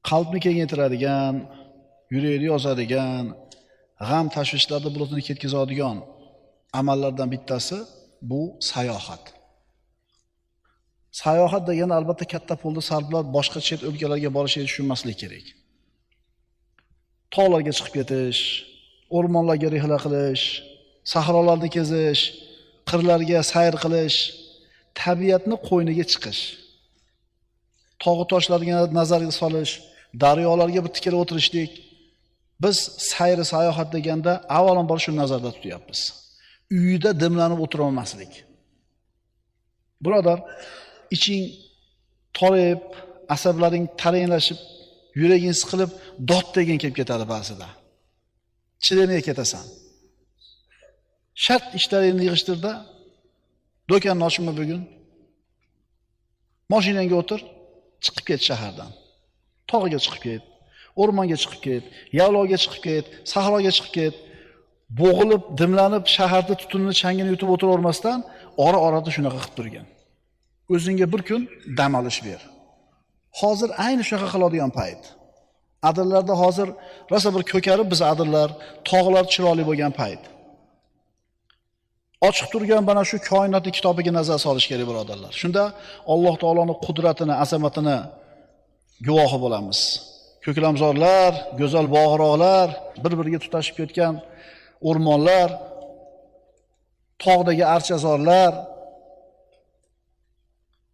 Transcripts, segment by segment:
qalbni kengaytiradigan, yurakni yozadigan, g'am tashvishlarni bulutini ketkazadigan amallardan bittasi bu sayohat. Sayohat degani albatta katta pulni sarflab boshqa chet o'lkalarga borishni tushunmaslik kerak. Tog'larga chiqib ketish, o'rmonlarga rihla qilish, sahrolarni kezish, qirlarga sayr qilish, tabiatni qo'yniga chiqish, tog' toshlarga nazarga solish, daryolarga bir tikilib o'tirishlik. Biz sayr sayohat deganda avvalambor shu nazarda tutyapmiz. Uyda dimlanib o'tira olmaslik. Birodar, iching torayib, asablaring taranglashib, yuraging siqilib, dod degan kelib ketadi ba'zida. Chidamay ketasan. Shart ishlaringni yig'ishtirda, do'konni ochma bugun. Mashinangga o'tir, chiqib ket shahardan. Tog'iga chiqib ket, o'rmonga chiqib ket, yaylovga chiqib ket, sahroga chiqib ket. Bo'g'ilib, dimlanib, shaharda tutunni changini yutib o'tiravermasdan, ora-orada shunaqa qilib turgan. O'zingga bir kun dam olish ber. Hozir ayni shunaqa qiladigan payt. Adillarda hozir rosa bir ko'karib biz adillar, tog'lar chiroyli bo'lgan payt. Ochiq turgan mana shu koinotning kitobiga nazar solish kerak, birodarlar. Shunda Alloh taoloning qudratini, azamatini guvohi bo'lamiz. Ko'klamzorlar, go'zal bog'roqlar, bir-biriga tutashib ketgan o'rmonlar, tog'dagi archazorlar,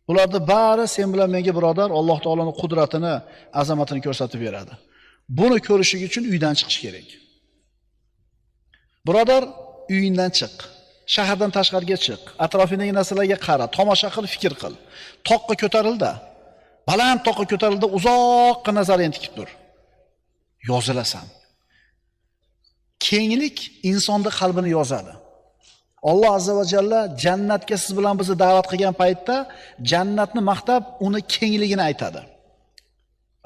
bularda bari sen bilan menga birodar Alloh taoloning qudratini, azamatini ko'rsatib beradi. Buni ko'rishing uchun uydan chiqish kerak. Birodar, uyingdan chiq. Shahardan tashqariga chiq. Atrofingdagi narsalarga qara, tomosha qil, fikr qil. Toqqa ko'tarilda. Baland toqqa ko'tarilda uzoqqa nazaringni tikib tur. Yozilasan. Kenglik insonning qalbini yozadi. Alloh azza va jalla jannatga siz bilan bizni da'vat qilgan paytda jannatni maqtab, uni kengligini aytadi.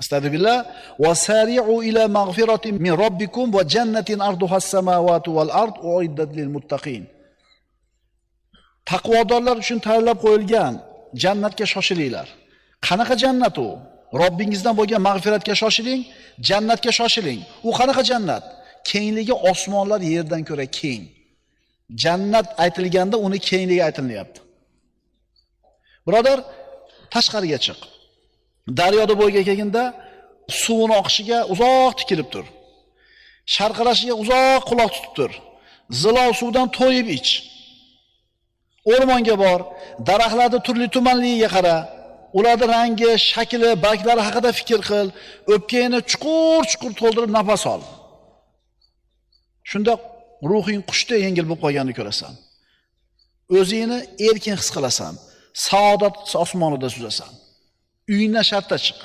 Astagfirullah va sari'u ila mag'firatin min robbikum va jannatin arduhas samawati wal ard uiddat lil muttaqin. Taqvodorlar uchun tayyorlab qo'yilgan jannatga shoshilinglar. Qanaqa jannat u? Robbingizdan bo'lgan mag'firatga shoshiling, jannatga shoshiling. U qanaqa jannat? Kengligi osmonlar yerdan ko'ra keng. Jannat aytilganda uni kengligi aytilyapti. Birodar, tashqariga chiq. Daryoda bo'yga kelganda suvning oqishiga uzoq tikilib tur. Sharqirashiga uzoq quloq tutib tur. Zilov suvdan to'yib ich. O'rmonga bor, daraxtlarning turli-tumanligiga qara. Ularning rangi, shakli, barglari haqida fikr qil. O'pkangni chuqur-chuqur to'ldirib nafas ol. Shunda ruhing qushday yengil bo'lib qolganini ko'rasan. O'zingni erkin his qilasan. Saodat osmonida suzasan. Uyingdan shartda chiq.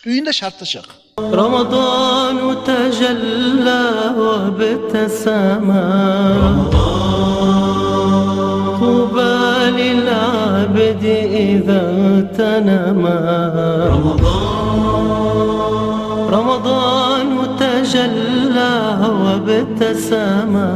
Uyingda shartda chiq. Ramazon tajalla va bitasama. Tuba lil abdi idha tanama. Ramazon tajalla wa bitasama.